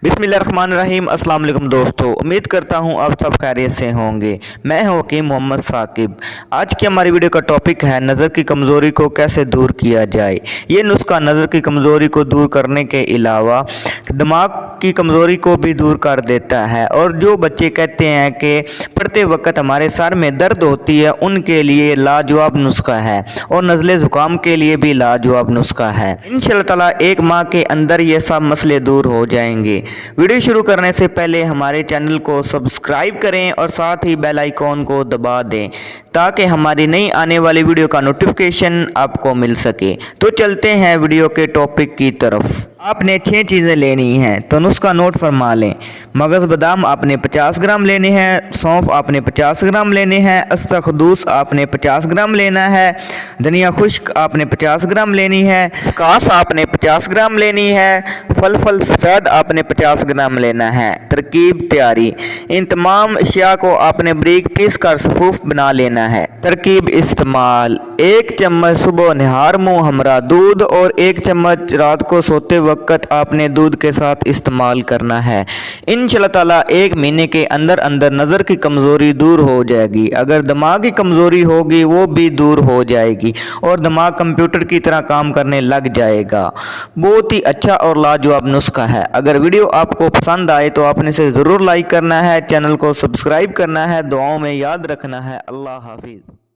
बिस्मिल्लाहिर्रहमानिर्रहीम। अस्सलाम वालेकुम दोस्तों, उम्मीद करता हूँ आप सब खैरियत से होंगे। मैं हूँ वकील मोहम्मद साकिब। आज की हमारी वीडियो का टॉपिक है नज़र की कमज़ोरी को कैसे दूर किया जाए। ये नुस्खा नज़र की कमज़ोरी को दूर करने के अलावा दिमाग की कमज़ोरी को भी दूर कर देता है। और जो बच्चे कहते हैं कि पढ़ते वक्त हमारे सर में दर्द होती है, उनके लिए लाजवाब नुस्खा है और नज़ले ज़ुकाम के लिए भी लाजवाब नुस्खा है। इंशाअल्लाह ताला एक माह के अंदर ये सब मसले दूर हो जाएंगे। वीडियो शुरू करने से पहले हमारे चैनल को सब्सक्राइब करें और साथ ही बेल आइकॉन को दबा दें ताकि हमारी नई आने वाली वीडियो का नोटिफिकेशन आपको मिल सके। तो चलते हैं वीडियो के टॉपिक की तरफ। आपने 6 चीज़ें लेनी हैं तो नुस्खा नोट फरमा लें। मगज़ बादाम आपने 50 ग्राम लेने हैं, सौंफ आपने 50 ग्राम लेने हैं, अस्तखदूस आपने 50 ग्राम लेना है, धनिया खुश्क आपने 50 ग्राम लेनी है, कास आपने 50 ग्राम लेनी है, फल सफ़ेद आपने 50 ग्राम लेना है। तरकीब तैयारी। इन तमाम अशिया को आपने बारीक पीस कर सफूफ बना लेना है। तरकीब इस्तेमाल। 1 चम्मच सुबह निहार मुँह हमरा दूध और 1 चम्मच रात को सोते वक्त आपने दूध के साथ इस्तेमाल करना है। इंशाअल्लाह ताला 1 महीने के अंदर अंदर नज़र की कमज़ोरी दूर हो जाएगी। अगर दिमाग की कमज़ोरी होगी वो भी दूर हो जाएगी और दिमाग कंप्यूटर की तरह काम करने लग जाएगा। बहुत ही अच्छा और लाजवाब नुस्खा है। अगर वीडियो आपको पसंद आए तो आपने इसे ज़रूर लाइक करना है, चैनल को सब्सक्राइब करना है, दुआओं में याद रखना है। अल्लाह हाफिज़।